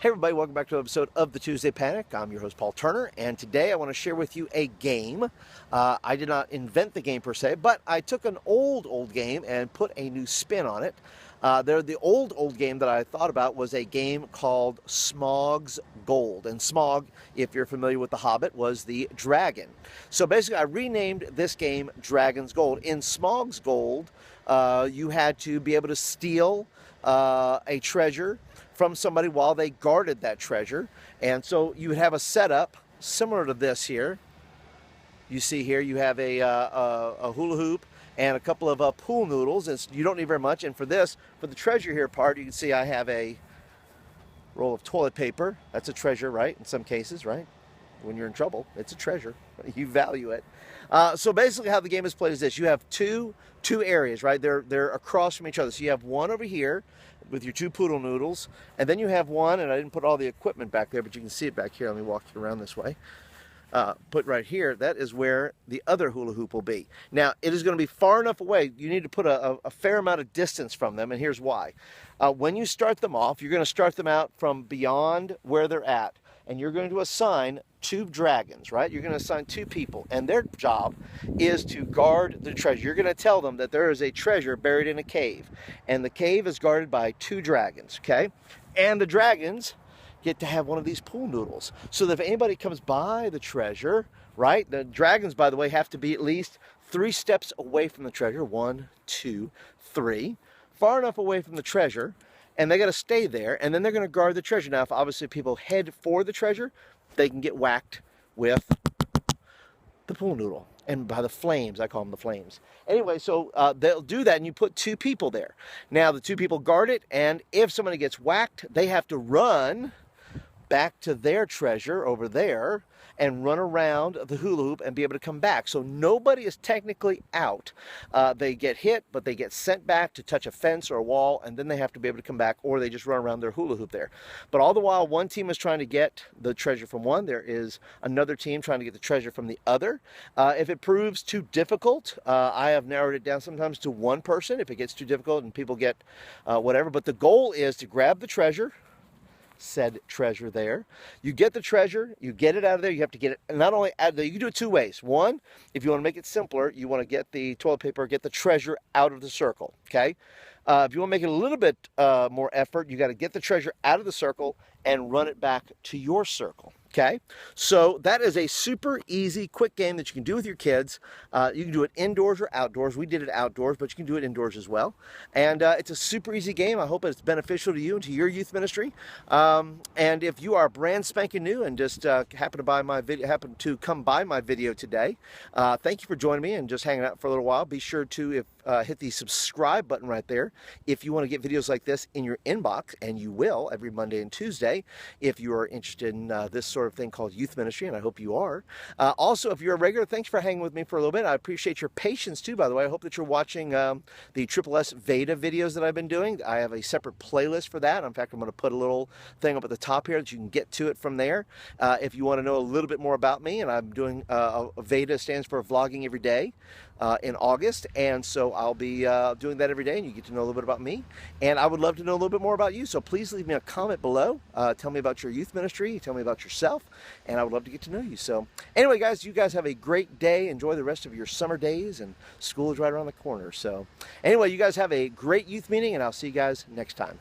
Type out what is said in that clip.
Hey everybody, welcome back to an episode of the Tuesday Panic. I'm your host Paul Turner, and today I want to share with you a game. I did not invent the game per se, but I took an old game and put a new spin on it. The old game that I thought about was a game called Smaug's Gold. And Smaug, if you're familiar with The Hobbit, was the dragon. So basically I renamed this game Dragon's Gold. In Smaug's Gold, you had to be able to steal a treasure from somebody while they guarded that treasure. And so you would have a setup similar to this here. You see here you have a hula hoop and a couple of pool noodles, and you don't need very much. And for the treasure here part, you can see I have a roll of toilet paper. That's a treasure, right? In some cases, right? When you're in trouble, it's a treasure. You value it. So basically how the game is played is this. You have two areas, right? They're across from each other. So you have one over here with your two poodle noodles, and then you have one, and I didn't put all the equipment back there, but you can see it back here. Let me walk you around this way. Put right here, that is where the other hula hoop will be. Now, it is going to be far enough away. You need to put a fair amount of distance from them, and here's why. When you start them off, you're going to start them out from beyond where they're at, and you're going to assign two dragons, right? You're going to assign two people, and their job is to guard the treasure. You're going to tell them that there is a treasure buried in a cave, and the cave is guarded by two dragons, okay? And the dragons get to have one of these pool noodles, so that if anybody comes by the treasure, right? The dragons, by the way, have to be at least 3 steps away from the treasure. 1, 2, 3. Far enough away from the treasure, and they got to stay there, and then they're going to guard the treasure. Now, if obviously people head for the treasure, they can get whacked with the pool noodle. And by the flames, I call them the flames. Anyway, so they'll do that, and you put 2 people there. Now, the 2 people guard it, and if somebody gets whacked, they have to run back to their treasure over there and run around the hula hoop and be able to come back. So nobody is technically out. They get hit, but they get sent back to touch a fence or a wall, and then they have to be able to come back, or they just run around their hula hoop there. But all the while, one team is trying to get the treasure from one. There is another team trying to get the treasure from the other. If it proves too difficult, I have narrowed it down sometimes to one person if it gets too difficult and people get whatever. But the goal is to grab the treasure, said treasure there. You get the treasure, you get it out of there. You have to get it not only out of there, you can do it 2 ways. One, if you want to make it simpler, you want to get the toilet paper, get the treasure out of the circle, okay? If you want to make it a little bit more effort, you got to get the treasure out of the circle and run it back to your circle. Okay, so that is a super easy, quick game that you can do with your kids. You can do it indoors or outdoors. We did it outdoors, but you can do it indoors as well. And it's a super easy game. I hope it's beneficial to you and to your youth ministry. And if you are brand spanking new and just happen to come by my video today, thank you for joining me and just hanging out for a little while. Be sure to hit the subscribe button right there if you want to get videos like this in your inbox, and you will every Monday and Tuesday if you are interested in this sort of thing called youth ministry, and I hope you are. Also, if you're a regular, thanks for hanging with me for a little bit. I appreciate your patience too, by the way. I hope that you're watching the Triple S Veda videos that I've been doing. I have a separate playlist for that. In fact, I'm going to put a little thing up at the top here that you can get to it from there. If you want to know a little bit more about me, and I'm doing Veda stands for Vlogging Every Day in August, and so I'll be doing that every day, and you get to know a little bit about me, and I would love to know a little bit more about you. So please leave me a comment below. Tell me about your youth ministry, tell me about yourself, and I would love to get to know you. So anyway, guys, you guys have a great day. Enjoy the rest of your summer days, and school is right around the corner. So anyway, you guys have a great youth meeting, and I'll see you guys next time.